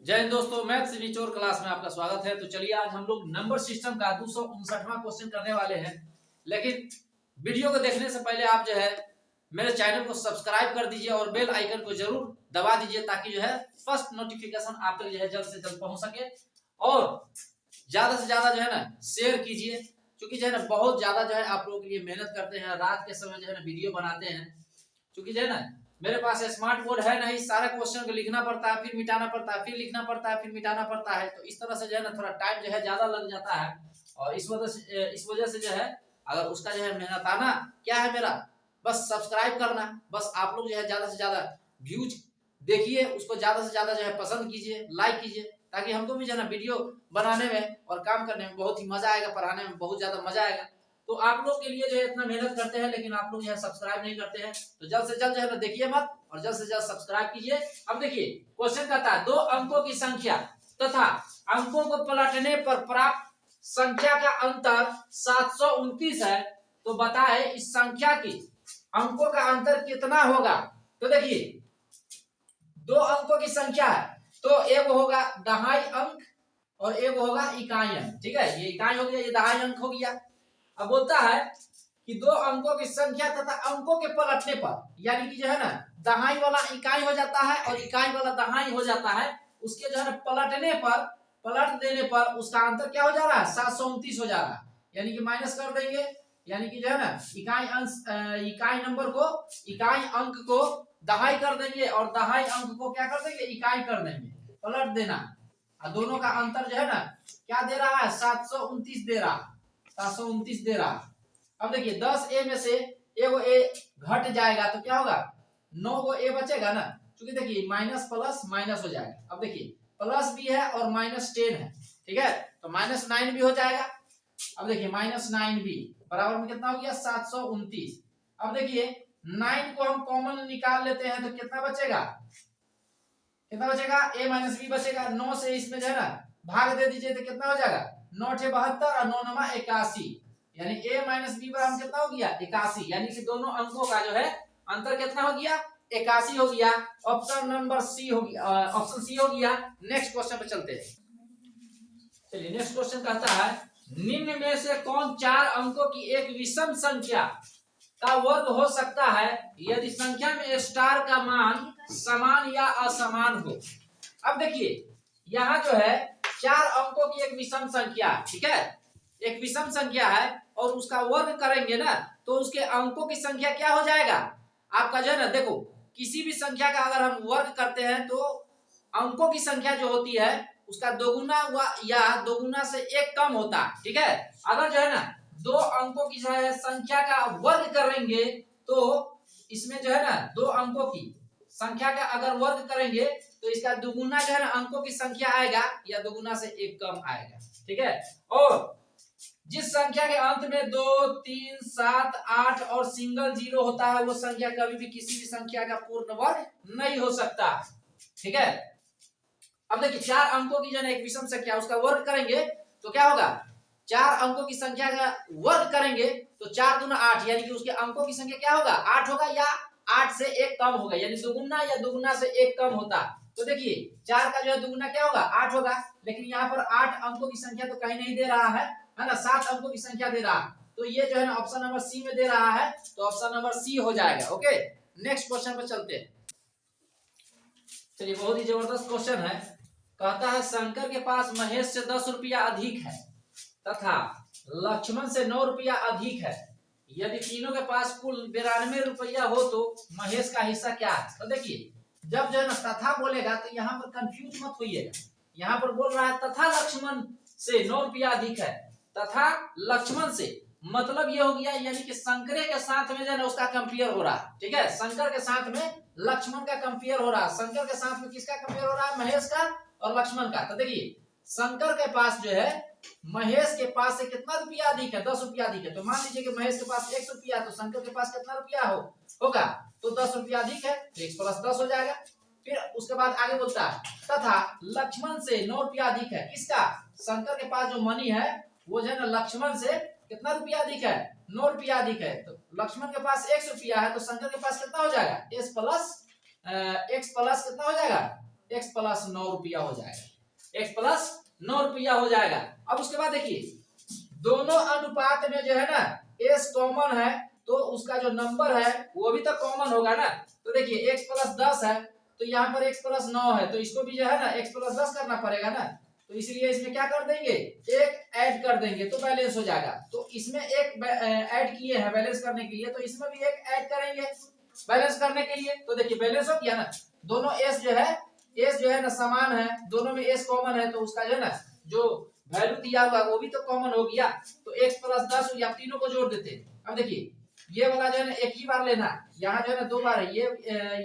जय हिंद दोस्तों, मैथ्स निचोड़ क्लास में आपका स्वागत है। तो चलिए आज हम लोग नंबर सिस्टम का 259वां क्वेश्चन करने वाले हैं। लेकिन वीडियो को देखने से पहले आप जो है मेरे चैनल को सब्सक्राइब कर दीजिए और बेल आइकन को जरूर दबा दीजिए ताकि जो है फर्स्ट नोटिफिकेशन आप तक जो है जल्द से जल्द पहुंच सके। और ज्यादा से ज्यादा जो है ना शेयर कीजिए, क्योंकि जो है ना बहुत ज्यादा जो है आप लोगों के लिए मेहनत करते हैं, रात के समय जो है ना वीडियो बनाते हैं। क्योंकि जो है ना मेरे पास स्मार्ट बोर्ड है नहीं, सारे क्वेश्चन को लिखना पड़ता है, फिर मिटाना पड़ता है, फिर लिखना पड़ता है, फिर मिटाना पड़ता है। तो इस तरह से जो है ना थोड़ा टाइम जो है ज्यादा लग जाता है। और इस वजह से जो है अगर उसका जो है मेहनत आना क्या है मेरा, बस सब्सक्राइब करना। बस आप लोग जो है ज्यादा से ज्यादा व्यूज देखिए, उसको ज्यादा से ज्यादा जो है पसंद कीजिए, लाइक कीजिए, ताकि हमको भी जो है ना वीडियो बनाने में और काम करने में बहुत ही मजा आएगा, पढ़ाने में बहुत ज्यादा मजा आएगा। तो आप लोग के लिए जो है इतना मेहनत करते हैं, लेकिन आप लोग जो है सब्सक्राइब नहीं करते हैं। तो जल्द से जल्द जो है ना देखिए मत, और जल्द से जल्द सब्सक्राइब कीजिए। अब देखिए क्वेश्चन कहता है 2 अंकों की संख्या तथा अंकों को पलटने पर प्राप्त संख्या का अंतर 729 है। तो बताए इस संख्या की अंकों का अंतर कितना होगा। तो देखिए 2 अंकों की संख्या है, तो एक होगा दहाई अंक और एक होगा इकाई अंक। ठीक है, ये इकाई हो गया, ये दहाई अंक हो गया। अब बोलता है कि 2 अंकों की संख्या तथा अंकों के पलटने पर, यानी कि जो है ना दहाई वाला इकाई हो जाता है और इकाई वाला दहाई हो जाता है, उसके जो है ना पलटने पर, पलट देने पर उसका अंतर क्या हो जा रहा है, 729 हो जा रहा है। यानी कि माइनस कर देंगे, यानी कि जो है ना इकाई नंबर को, इकाई अंक को दहाई कर देंगे और दहाई अंक को क्या कर देंगे, इकाई कर देंगे, पलट देना। और दोनों का अंतर जो है ना क्या दे रहा है, 729 दे रहा है, 729 दे रहा। अब देखिए 10 ए में से एगो ए घट जाएगा तो क्या होगा, 9 गो ए बचेगा ना, क्योंकि देखिए माइनस प्लस माइनस हो जाएगा। अब देखिए प्लस भी है और -10 है, ठीक है, तो -9 भी हो जाएगा। अब देखिए -9 भी बराबर में कितना हो गया, 729। अब देखिए 9 को हम कॉमन निकाल लेते हैं तो कितना बचेगा, कितना बचेगा, a माइनस बी बचेगा। 9 से इसमें जो है ना भाग दे दीजिए तो कितना हो जाएगा, 9 × 72 और 9 × 81, यानी a माइनस बी बराबर कितना हो गया, 81। यानी कि दोनों अंकों का जो है अंतर कितना हो गया, 81 हो गया। ऑप्शन नंबर सी हो गया, ऑप्शन सी हो गया। नेक्स्ट क्वेश्चन पे चलते हैं। चलिए नेक्स्ट क्वेश्चन कहता है निम्न में से कौन 4 अंकों की एक विषम संख्या का वर्ग हो सकता है यदि संख्या में स्टार का मान समान या असमान हो। अब देखिए यहाँ जो है 4 अंकों की एक विषम संख्या, ठीक है, एक विषम संख्या है और उसका वर्ग करेंगे ना तो उसके अंकों की संख्या क्या हो जाएगा आपका, जो है ना देखो किसी भी संख्या का अगर हम वर्ग करते हैं तो अंकों की संख्या जो होती है उसका दोगुना या दोगुना से 1 कम होता है। ठीक है, अगर जो है ना 2 अंकों की जो है संख्या का वर्ग करेंगे तो इसमें जो है ना 2 अंकों की संख्या का अगर वर्ग करेंगे तो इसका दुगुना जो है ना अंकों की संख्या आएगा या दुगुना से 1 कम आएगा। ठीक है, और जिस संख्या के अंत में 2, 3, 7, 8 और सिंगल 0 होता है वो संख्या कभी भी किसी भी संख्या का पूर्ण वर्ग नहीं हो सकता। ठीक है, अब देखिए 4 अंकों की जो है एक विषम संख्या उसका वर्ग करेंगे तो क्या होगा, 4 अंकों की संख्या का वर्ग करेंगे तो 4 दूना 8, यानी कि उसके अंकों की संख्या क्या होगा, 8 होगा या 8 से 1 कम होगा, यानी दुगुना या दुगुना से 1 कम होता। तो देखिए 4 का जो है दुगुना क्या होगा, 8 होगा, लेकिन यहाँ पर 8 अंकों की संख्या तो कहीं नहीं दे रहा है ना, 7 अंकों की संख्या दे रहा है। तो ये जो है ना ऑप्शन नंबर सी में दे रहा है, तो ऑप्शन नंबर सी हो जाएगा। ओके, नेक्स्ट क्वेश्चन पर चलते हैं। चलिए बहुत ही जबरदस्त क्वेश्चन है। कहता है शंकर के पास महेश से 10 रुपया अधिक है तथा लक्ष्मण से 9 रुपया अधिक है। यदि तीनों के पास कुल 92 रुपया हो तो महेश का हिस्सा क्या है। तो देखिए जब जो है ना तथा बोलेगा तो यहाँ पर कंफ्यूज मत होइएगा। यहाँ पर बोल रहा है तथा लक्ष्मण से 9 रुपया अधिक है, तथा लक्ष्मण से मतलब ये हो गया, यानी कि शंकर के साथ में जो है ना उसका कंपेयर हो रहा है। ठीक है, शंकर के साथ में लक्ष्मण का कंपेयर हो रहा है, शंकर के साथ में किसका कंपेयर हो रहा है, महेश का और लक्ष्मण का। तो देखिए शंकर के पास जो है महेश के पास से कितना रुपया अधिक है, 10 रुपया अधिक है। तो मान लीजिए कि महेश के पास 100 रुपया है तो शंकर के पास कितना रुपया होगा, तो 10 रुपया अधिक है तो 1 + 10 हो जाएगा। फिर उसके बाद आगे बोलता है तथा लक्ष्मण से 9 रुपया अधिक है। किसका, शंकर के पास जो मनी है वो जो है ना लक्ष्मण से कितना रुपया अधिक है, 9 रुपया अधिक है। तो लक्ष्मण के पास 100 रुपया है तो शंकर के पास कितना हो जाएगा, x प्लस कितना हो जाएगा, x प्लस 9 रुपया हो जाएगा, x प्लस 9 रुपया हो जाएगा। अब उसके बाद देखिए दोनों अनुपात में जो है ना s कॉमन है तो उसका जो नंबर है वो भी तो कॉमन होगा ना। तो देखिए x प्लस 10 है तो यहाँ पर x प्लस 9 है तो इसको भी जो है ना x प्लस 10 करना पड़ेगा ना। तो इसलिए इसमें क्या कर देंगे, एक ऐड कर देंगे तो बैलेंस हो जाएगा। तो इसमें एक ऐड किए हैं बैलेंस करने के लिए, तो इसमें भी एक ऐड करेंगे बैलेंस करने के लिए। तो देखिए बैलेंस हो गया ना, दोनों s जो है ना समान है, दोनों में s कॉमन है तो उसका जो है ना जो वैल्यू दिया हुआ वो भी तो कॉमन हो गया। तो x प्लस 10 हो गया, तीनों को जोड़ देते हैं। अब देखिए ये वाला जो है ना एक ही बार लेना, यहाँ जो है ना दो बार है, ये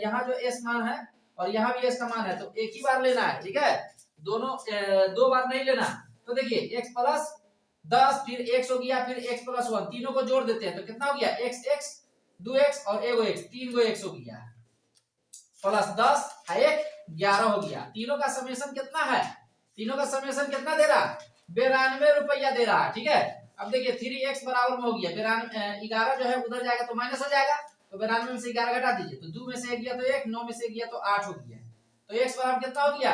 यहाँ जो s मान है और यहाँ भी s का मान है तो एक ही बार लेना है, ठीक है, दोनों दो बार नहीं लेना। तो देखिए x प्लस 10 फिर x हो गया फिर x प्लस 1, तीनों को जोड़ देते हैं तो कितना हो गया x 2x और एगो x, 3 गो x हो गया प्लस 10 है 11 हो गया। तीनों का समेशन कितना है, तीनों का समेशन कितना दे रहा, 92 रुपया दे रहा है, ठीक है। अब देखिए 3x बराबर में हो गया 11 जो है उधर जाएगा तो माइनस हो जाएगा, तो 92 में से 11 घटा दीजिए तो 2 में से 1 गया तो 1, 9 में से 1 गया तो 8 हो गया। तो x बराबर कितना हो गया,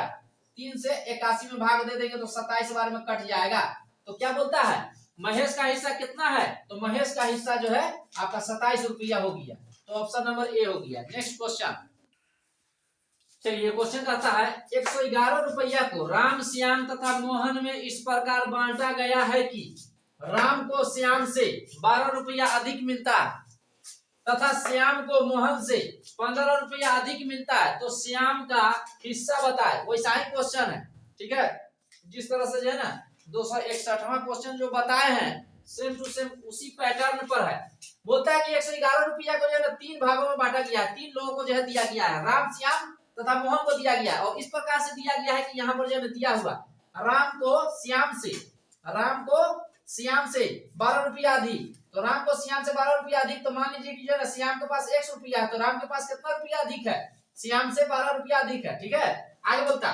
3 से 81 में भाग दे देंगे तो 27 बार में कट जाएगा। तो क्या बोलता है महेश का हिस्सा कितना है, तो महेश का हिस्सा जो है आपका 27 रुपया हो गया। तो ऑप्शन नंबर ए हो गया। नेक्स्ट क्वेश्चन, चलिए क्वेश्चन कहता है 111 रुपया को राम, श्याम तथा मोहन में इस प्रकार बांटा गया है कि राम को श्याम से 12 रुपया अधिक मिलता है तथा श्याम को मोहन से 15 रुपया अधिक मिलता है, तो श्याम का हिस्सा बताए। वैसा ही क्वेश्चन है, ठीक है, जिस तरह से जो है ना 261वां क्वेश्चन जो बताए हैं सेम टू सेम उसी पैटर्न पर है। बोलता है कि 111 रुपया को जो है ना 3 भागों में बांटा गया है, 3 लोगों को जो है दिया गया है, राम, श्याम तथा मोहन को दिया गया है। और इस प्रकार से दिया गया है कि यहाँ पर जो है दिया हुआ राम को श्याम से 12 रुपया अधिक, तो राम को श्याम से 12 रुपया अधिक, तो मान लीजिए कि जो है श्याम के पास 100 रुपया है तो राम के पास कितना रुपया अधिक है, श्याम से 12 रुपया अधिक है, ठीक है। आगे बोलता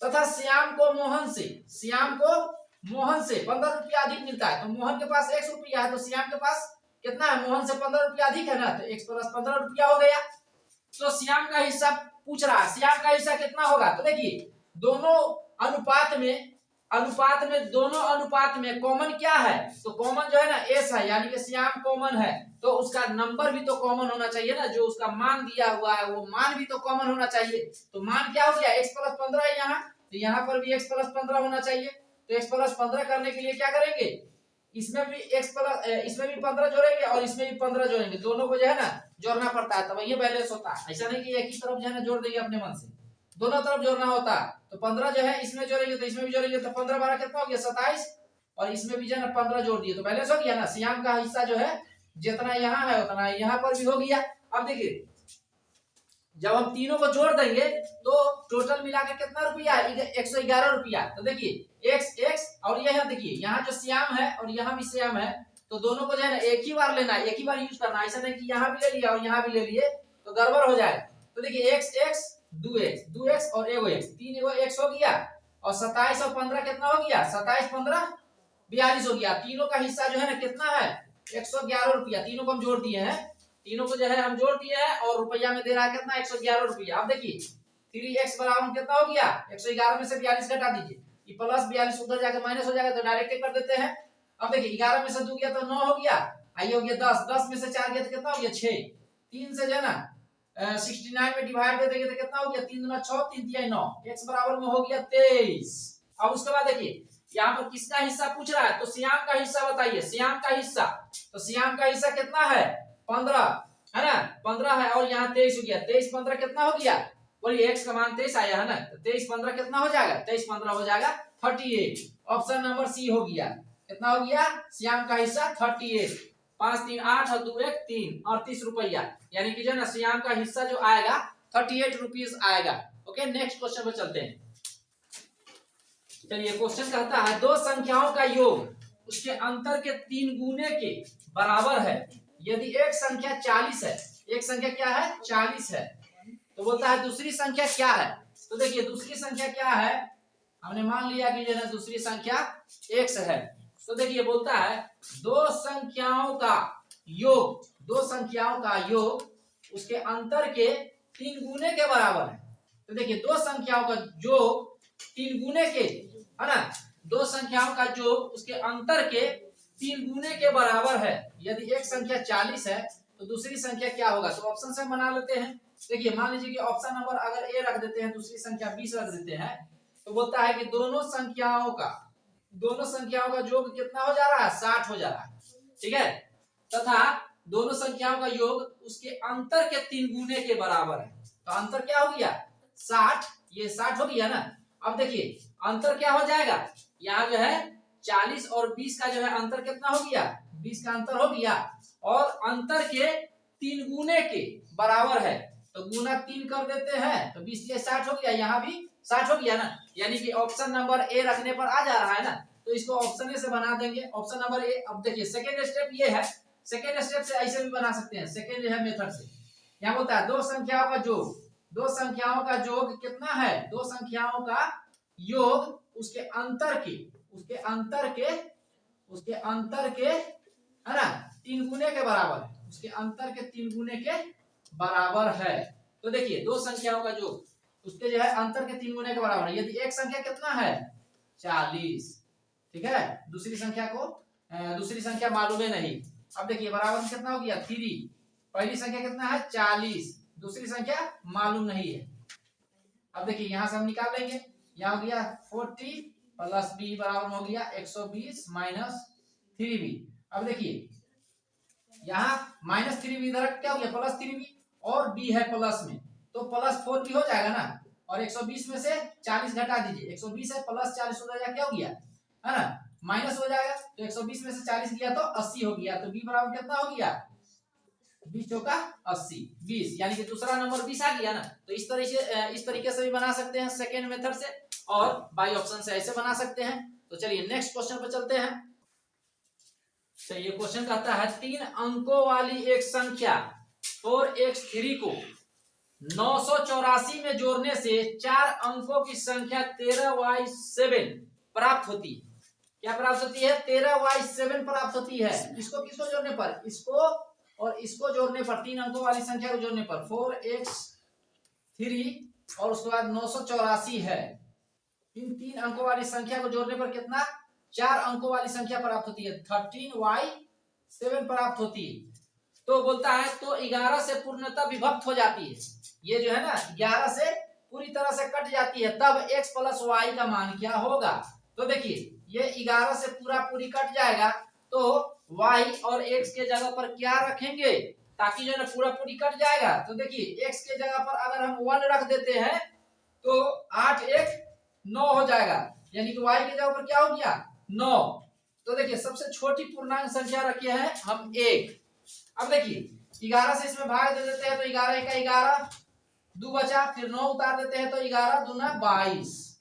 तथा श्याम को मोहन से 15 रुपया अधिक मिलता है, तो मोहन के पास 100 रुपया है तो श्याम के पास कितना है, मोहन से 15 रुपया अधिक है ना, तो 1 प्लस 15 रुपया हो गया। तो श्याम का हिस्सा पूछ रहा है, श्याम का हिस्सा कितना होगा, तो देखिए दोनों अनुपात में कॉमन क्या है, तो कॉमन जो है ना एस है, यानी कि श्याम कॉमन है तो उसका नंबर भी तो कॉमन होना चाहिए ना, जो उसका मान दिया हुआ है वो मान भी तो कॉमन होना चाहिए। तो मान क्या हो गया x प्लस 15 है यहाँ, तो यहाँ पर भी x प्लस 15 होना चाहिए। तो x प्लस 15 करने के लिए क्या करेंगे, इसमें भी 15 जोड़ेंगे और इसमें भी 15 जोड़ेंगे, दोनों को जो है ना जोड़ना पड़ता है तब ये बैलेंस होता है। ऐसा नहीं कि एक ही तरफ जो है ना जोड़ देंगे अपने मन से, दोनों तरफ जोड़ना होता है। तो 15 जो है इसमें जोड़ेंगे तो इसमें भी जोड़ेंगे तो 15 12 कितना हो गया 27, और इसमें भी जो है ना 15 जोड़ दिए तो बैलेंस हो गया ना। श्याम का हिस्सा जो है जितना यहाँ है उतना यहाँ पर भी हो गया। अब देखिए जब हम तीनों को जोड़ देंगे तो टोटल मिलाकर कितना रुपया है, 111 रुपया। तो देखिए x और ये है, देखिए यहाँ जो श्याम है और यहाँ भी श्याम है तो दोनों को जो है ना एक ही बार लेना है, एक ही बार यूज करना है, ऐसा नहीं कि यहाँ भी ले लिया और यहाँ भी ले लिए तो गड़बड़ हो जाए। तो देखिए x 2x और एगो x, 3 एगो x हो गया और 27 और 15 कितना हो गया, 27 15 42 हो गया। तीनों का हिस्सा जो है ना कितना है 111 रुपया, तीनों को हम जोड़ दिए हैं, तीनों को जो है हम जोड़ दिए हैं और रुपया में दे रहा है कितना 111 रुपया। अब देखिए 3x बराबर कितना हो गया 111 में से 42 घटा दीजिए, ये प्लस 42 उधर जाके माइनस हो जाएगा तो डायरेक्ट कर देते हैं। अब देखिए 11 में से 2 गया तो 9 हो गया, आइए हो गया 10 में से 4 गया तो कितना हो गया 6, 3 से जो है ना 69 में डिवाइड कर देंगे तो कितना हो गया 3 दूना 6 3 तिया 9, x बराबर में हो गया 23। अब उसके बाद देखिए यहाँ पर किसका हिस्सा पूछ रहा है, तो श्याम का हिस्सा बताइए, श्याम का हिस्सा, तो श्याम का हिस्सा कितना है 15 है ना, 15 है और यहाँ 23 हो गया, 23 15 कितना हो गया, बोलिए x का मान 23 आया है ना, तो 23 15 कितना हो जाएगा, 23 15 हो जाएगा 38। ऑप्शन नंबर सी हो गया, कितना हो गया श्याम का हिस्सा 38, 5 3 8 और 2 1 3 38 रुपया, यानी कि जो है ना श्याम का हिस्सा जो आएगा 38 रुपीज आएगा। ओके नेक्स्ट क्वेश्चन पे चलते हैं। चलिए क्वेश्चन कहता है दो संख्याओं का योग उसके अंतर के 3 गुने के बराबर है यदि एक संख्या 40 है, एक संख्या क्या है 40 है, तो बोलता है दूसरी संख्या क्या है। तो देखिए दूसरी संख्या क्या है, हमने मान लिया कि जो है दूसरी संख्या x है, तो देखिए बोलता है दो संख्याओं का योग उसके अंतर के 3 गुने के बराबर है। तो देखिए दो संख्याओं का योग 3 गुने के, है ना, दो संख्याओं का योग उसके अंतर के 3 गुने के बराबर है। यदि एक संख्या 40 है तो दूसरी संख्या क्या होगा, तो ऑप्शन से बना लेते हैं। देखिए मान लीजिए कि ऑप्शन नंबर अगर ए रख देते हैं, दूसरी संख्या 20 रख देते हैं, तो बोलता है कि दोनों संख्याओं का योग कितना हो जा रहा है, 60 हो जा रहा है, ठीक है, तथा दोनों संख्याओं का योग उसके अंतर के 3 गुने के बराबर है। तो अंतर क्या हो गया, 60, ये 60 हो गया ना। अब देखिए अंतर क्या हो जाएगा, यहाँ जो है 40 और 20 का जो है अंतर कितना हो गया, 20 का अंतर हो गया, और अंतर के 3 गुने के बराबर है, तो गुना 3 कर देते हैं, तो 20 ये 60 हो गया, यहाँ भी 60 हो गया ना। यानी कि ऑप्शन नंबर ए रखने पर आ जा रहा है ना, तो इसको ऑप्शन ए से बना देंगे, ऑप्शन नंबर ए। अब देखिए सेकेंड स्टेप ये है, सेकेंड स्टेप से ऐसे भी बना सकते हैं, सेकेंड जो है मेथड से। यहाँ बोलता है दो संख्याओं का योग कितना है, दो संख्याओं का योग उसके अंतर के है ना 3 गुने के बराबर है, उसके अंतर के 3 गुने के बराबर है। तो देखिए दो संख्याओं का योग उसके जो है अंतर के 3 गुने के बराबर है। यदि एक संख्या कितना है 40, ठीक है, दूसरी संख्या मालूम है नहीं। अब देखिए बराबर में कितना हो गया 3, पहली संख्या कितना है 40, दूसरी संख्या मालूम नहीं है। अब देखिए यहां से हम निकाल लेंगे, यहाँ हो गया 40 प्लस बी बराबर हो गया 120 माइनस 3b। अब देखिए यहाँ माइनस 3b इधर क्या हो गया प्लस 3b, और b है प्लस में तो प्लस 4b हो जाएगा ना, और 120 में से 40 घटा दीजिए, 120 है प्लस 40 हो जाएगा, क्या हो गया, है ना, माइनस हो जाएगा, तो 120 में से 40 गया तो 80 हो गया, तो b बराबर कितना हो गया 20 चौका 80, 20, यानी कि दूसरा नंबर 20 आ गया ना। तो इस तरीके से भी बना सकते हैं सेकेंड मेथड से, और बाई ऑप्शन से ऐसे बना सकते हैं। तो चलिए नेक्स्ट क्वेश्चन पर चलते हैं। तो ये क्वेश्चन कहता है 3 अंकों वाली एक संख्या 4x3 को 984 में जोड़ने से 4 अंकों की संख्या 13y7 प्राप्त होती है। क्या प्राप्त होती है, 13y7 प्राप्त होती है। इसको किसको जोड़ने पर, इसको और इसको जोड़ने पर, 3 अंकों वाली संख्या को जोड़ने पर 4x3 और उसके बाद 984 है, इन 3 अंकों वाली संख्या को जोड़ने पर कितना, 4 अंकों वाली संख्या प्राप्त होती है, 13y7 प्राप्त होती है। तो बोलता है तो 11 से पूर्णतः विभक्त हो जाती है, ये जो है ना 11 से पूरी तरह से कट जाती है, तब x प्लस वाई का मान क्या होगा। तो देखिए ये 11 से पूरी कट जाएगा, तो y और x के जगह पर क्या रखेंगे, ताकि जो है ना पूरी कट जाएगा। तो देखिए x के जगह पर अगर हम 1 रख देते हैं तो 8 1 9 हो जाएगा, यानी कि y के जगह पर क्या हो गया 9। तो देखिए सबसे छोटी पूर्णांक संख्या रखी है हम 1। अब देखिए 11 से इसमें भाग दे देते हैं तो 11 का 11 2 बचा, फिर 9 उतार देते हैं तो 11 दूना 22,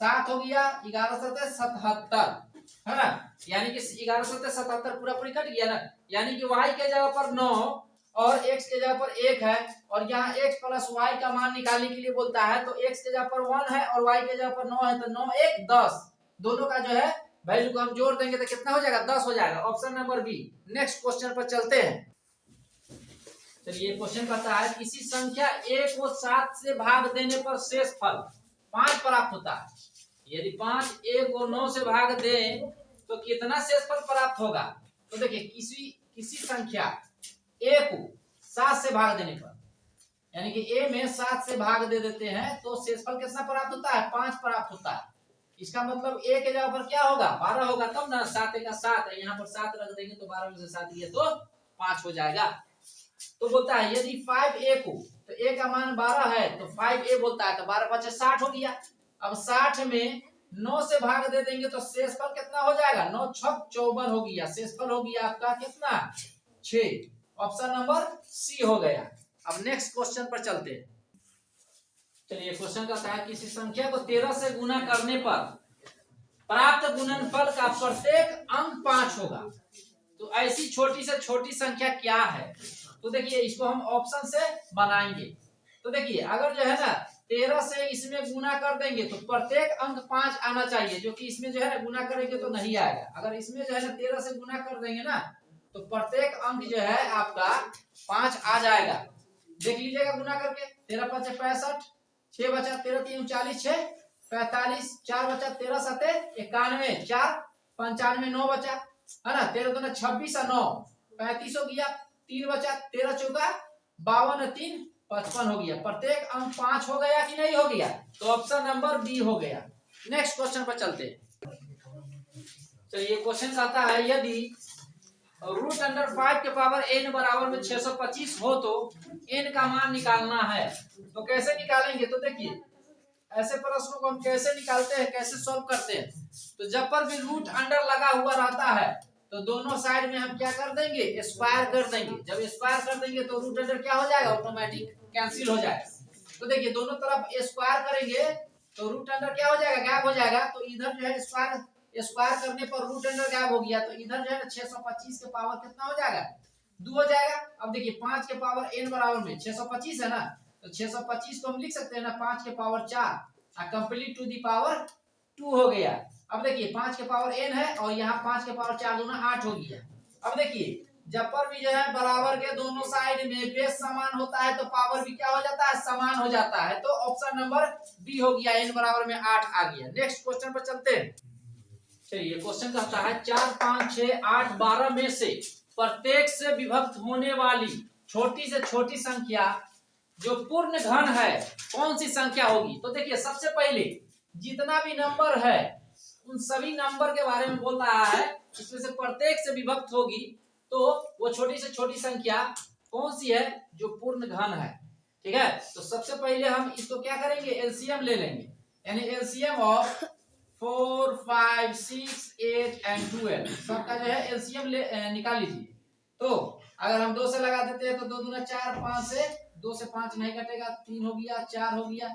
7 हो गया, 11 7 77, है ना, यानी कि 11 7 77 पूरी कट गया ना। यानी कि y के जगह पर 9 और x के जगह पर 1 है, और यहाँ x प्लस y का मान निकालने के लिए बोलता है, तो x के जगह पर 1 है और y के जगह पर 9 है, तो 9 1 10, दोनों का जो है वैल्यू को हम जोड़ देंगे तो कितना हो जाएगा 10 हो जाएगा, option number B. Next question पर चलते हैं। चलिए क्वेश्चन कहता है किसी संख्या a को 7 से भाग देने पर शेष फल 5 प्राप्त होता है। यदि 5 a को 9 से भाग दें तो कितना शेष फल प्राप्त होगा। तो देखिए किसी संख्या a को 7 से भाग देने पर, यानी कि a में 7 से भाग दे देते हैं तो शेषफल कितना प्राप्त होता है 5 प्राप्त होता है। इसका मतलब a के जगह पर क्या होगा 12 होगा, तब ना 7 का 7 है, यहाँ पर 7 रख देंगे तो 12 में से 7 दिए तो 5 हो जाएगा। तो बोलता है यदि 5a को, तो a का मान 12 है तो 5a बोलता है, तो 12 5 60 हो गया। अब 60 में 9 से भाग दे देंगे तो शेषफल कितना हो जाएगा 9 6 54 हो गया, शेषफल हो गया आपका कितना 6, ऑप्शन नंबर सी हो गया। अब नेक्स्ट क्वेश्चन पर चलते हैं। चलिए क्वेश्चन कहता है किसी संख्या को 13 से गुना करने पर प्राप्त गुणनफल का प्रत्येक अंक 5 होगा। तो ऐसी छोटी से छोटी संख्या क्या है। तो देखिए इसको हम ऑप्शन से बनाएंगे। तो देखिए अगर जो है ना 13 से इसमें गुना कर देंगे तो प्रत्येक अंक 5 आना चाहिए, जो कि इसमें जो है ना गुना करेंगे तो नहीं आएगा। अगर इसमें जो है ना 13 से गुना कर देंगे ना तो प्रत्येक अंक जो है आपका 5 आ जाएगा। देख लीजिएगा गुना करके, 13 5 65, 6 बचा 13 3 40 6 45 4 बचा 13 7 91 4 95 9 बचा है ना 13 2 26 और 9 35 हो गया 3 बचा 13 चौका 52 3 55 हो गया। प्रत्येक अंक 5 हो गया कि नहीं हो गया? तो ऑप्शन नंबर बी हो गया। नेक्स्ट क्वेश्चन पर चलते हैं। चलिए क्वेश्चन कहता है यदि रूट अंडर 5 के पावर n बराबर में 625 हो तो n का मान निकालना है। तो कैसे निकालेंगे? तो देखिए ऐसे प्रश्नों को हम कैसे निकालते हैं, कैसे सॉल्व करते हैं। तो जब पर भी रूट अंडर लगा हुआ रहता है तो दोनों साइड में हम क्या कर देंगे? स्क्वायर कर देंगे। जब स्क्वायर कर देंगे तो रूट अंडर क्या हो जाएगा? ऑटोमेटिक कैंसिल हो जाएगा। तो देखिए दोनों तरफ स्क्वायर करेंगे तो रूट अंडर क्या हो जाएगा? गायब हो जाएगा। तो इधर जो है स्क्वायर करने पर रूट अंडर गायब हो गया। तो इधर जो है 625 के पावर कितना हो जाएगा? 2 हो जाएगा। अब देखिए 5 के पावर n बराबर में 625 है ना, तो 625 को हम लिख सकते हैं ना 5 के power 4 complete to the power 2 हो गया। अब देखिए 5 के पावर n है और यहाँ 5 के पावर 4 दूना 8 हो गया। अब देखिए जब पर भी जो है बराबर के दोनों साइड में बेस समान होता है तो पावर भी क्या हो जाता है? समान हो जाता है। तो ऑप्शन नंबर बी हो गया, n बराबर में 8 आ गया। नेक्स्ट क्वेश्चन पर चलते हैं। चलिए क्वेश्चन कहता है 4 5 6 8 12 में से प्रत्येक से विभक्त होने वाली छोटी से छोटी संख्या जो पूर्ण घन है कौन सी संख्या होगी? तो देखिए सबसे पहले जितना भी नंबर है उन सभी नंबर के बारे में बोल रहा है, इसमें से प्रत्येक से विभक्त होगी तो वो छोटी से छोटी संख्या कौन सी है जो पूर्ण घन है। ठीक है, तो सबसे पहले हम इसको क्या करेंगे? एलसीएम ले लेंगे, यानी एलसीएम ऑफ 4 5 6 8 एंड 12 सबका जो है एलसीएम निकाल लीजिए। तो अगर हम 2 से लगा देते हैं तो 2 दूना 4 5 से 2 से 5 नहीं कटेगा, 3 हो गया 4 हो गया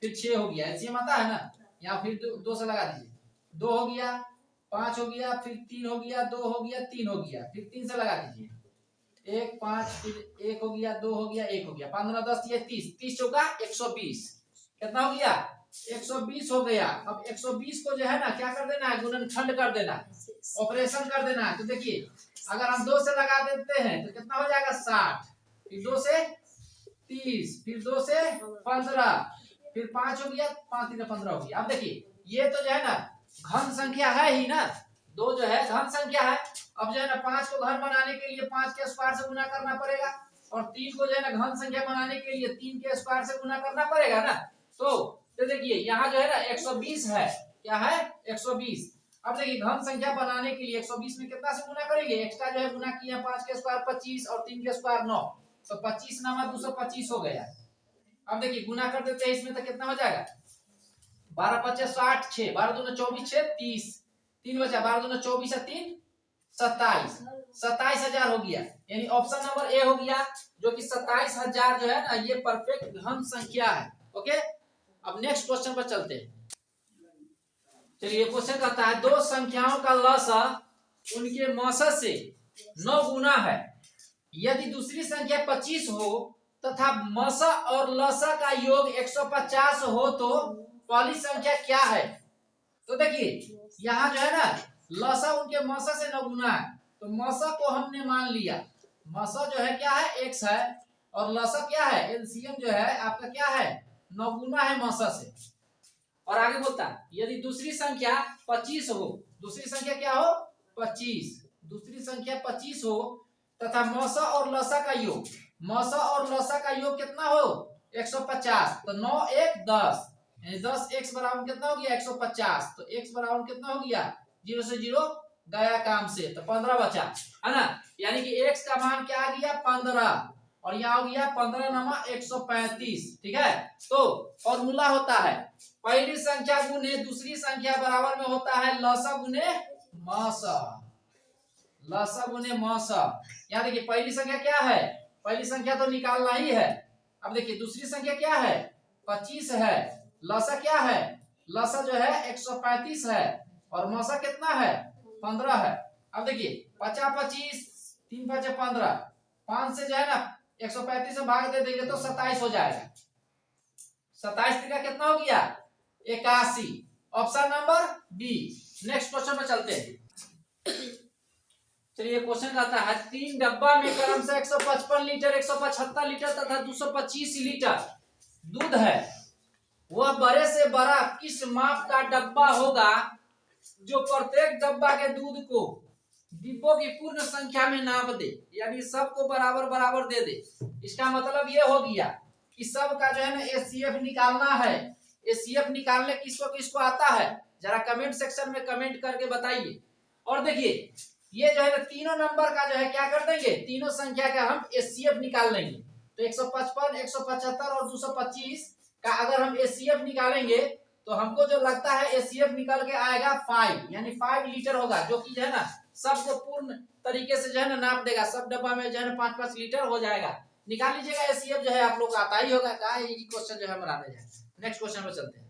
फिर 6 हो गया। एलसीएम आता है ना, यहाँ फिर 2 से लगा दीजिए, 2 हो गया 5 हो गया फिर 3 हो गया 2 हो गया 3 हो गया फिर 3 से लगा दीजिए 1 5 फिर 1 हो गया 2 हो गया 1 हो गया 15 10 ये 30 30 चौका 120 कितना हो गया? 120 हो गया। अब 120 को जो है ना क्या कर देना है? गुणनखंड कर देना है, ऑपरेशन कर देना है। तो देखिए अगर हम 2 से लगा देते हैं तो कितना हो जाएगा? 60 फिर 2 से 30 फिर 2 से 15 फिर 5 हो गया 5 3 15 हो गया। अब देखिए ये तो जो है ना घन संख्या है ही ना, 2 जो है घन संख्या है। अब जो है ना 5 को घन बनाने के लिए 5 के स्क्वायर से गुना करना पड़ेगा और 3 को जो है ना घन संख्या बनाने के लिए 3 के स्क्वायर से गुना करना पड़ेगा ना। तो देखिए यहाँ जो है ना 120 है, क्या है? 120। अब देखिए घन संख्या बनाने के लिए 120 में कितना से गुना करेंगे? एक्स्ट्रा जो है गुना किया 5 के स्क्वायर 25 और 3 के स्क्वायर 9, तो 25 नामा 225 हो गया। अब देखिए गुना कर देते हैं इसमें तो कितना हो जाएगा? 12 5 60 6 12 दूना 24 6 30 3 बचा 12 दूना 24 है 3 27 27,000 हो गया। यानी ऑप्शन नंबर ए हो गया जो कि 27,000 जो है ना ये परफेक्ट घन संख्या है। ओके, अब नेक्स्ट क्वेश्चन पर चलते हैं। चलिए क्वेश्चन कहता है दो संख्याओं का लसा उनके मौसा से 9 गुना है। यदि दूसरी संख्या 25 हो तथा मौसा और लसा का योग 150 हो तो पहली संख्या क्या है? तो देखिए यहाँ जो है ना लसा उनके मौसा से 9 गुना है, तो मौसा को हमने मान लिया। मौसा जो है क्या है? x है और लसा क्या है? एलसीएम जो है आपका क्या है? 9 गुना है मौसा से। और आगे बोलता है यदि दूसरी संख्या 25 हो, दूसरी संख्या क्या हो? 25, दूसरी संख्या 25 हो तथा मौसा और लसा का योग, मौसा और लसा का योग कितना हो? 150, तो 9 1 10 यानी 10 x बराबर कितना हो गया? 150। तो x बराबर कितना हो गया? 0 से 0 गया काम से, तो 15 बचा है ना। यानी कि x का मान क्या आ गया? 15 और यहाँ हो गया 15 नमा 135। ठीक है, तो फॉर्मूला होता है पहली संख्या गुने दूसरी संख्या बराबर में होता है लसा गुने मौसा, लसा गुने मौसा। यहाँ देखिए पहली संख्या क्या है? पहली संख्या तो निकालना ही है। अब देखिए दूसरी संख्या क्या है? 25 है। लसा क्या है? लसा जो है 135 है और मौसा कितना है? 15 है। अब देखिए 50 25 3 5 15, 5 से जो है ना 135 से भाग दे देंगे तो 27 हो जाएगा। 27 का कितना हो गया? 81। Option number B. Next question में चलते हैं। चलिए क्वेश्चन कहता है 3 डब्बा में क्रम से 155 लीटर 175 लीटर तथा 225 लीटर दूध है। वह बड़े से बड़ा किस माप का डब्बा होगा जो प्रत्येक डब्बा के दूध को डिब्बों की पूर्ण संख्या में नाप दे, यानी सबको बराबर बराबर दे दे। इसका मतलब ये हो गया कि सबका जो है ना एचसीएफ निकालना है। एचसीएफ निकालने किसको किसको आता है, जरा कमेंट सेक्शन में कमेंट करके बताइए। और देखिए ये जो है ना तीनों नंबर का जो है क्या कर देंगे, तीनों संख्या का हम एचसीएफ निकाल लेंगे। तो 155, 175 और 225 का अगर हम एचसीएफ निकालेंगे तो हमको जो लगता है एचसीएफ निकल के आएगा 5, यानी 5 लीटर होगा, जो कि जो है ना सबको पूर्ण तरीके से जो है ना नाप देगा। सब डब्बा में जो है ना 5-5 लीटर हो जाएगा। निकाल लीजिएगा एचसीएफ, जो है आप लोग को आता ही होगा। क्या ये क्वेश्चन जो है बनाने जाए। नेक्स्ट क्वेश्चन पे चलते हैं।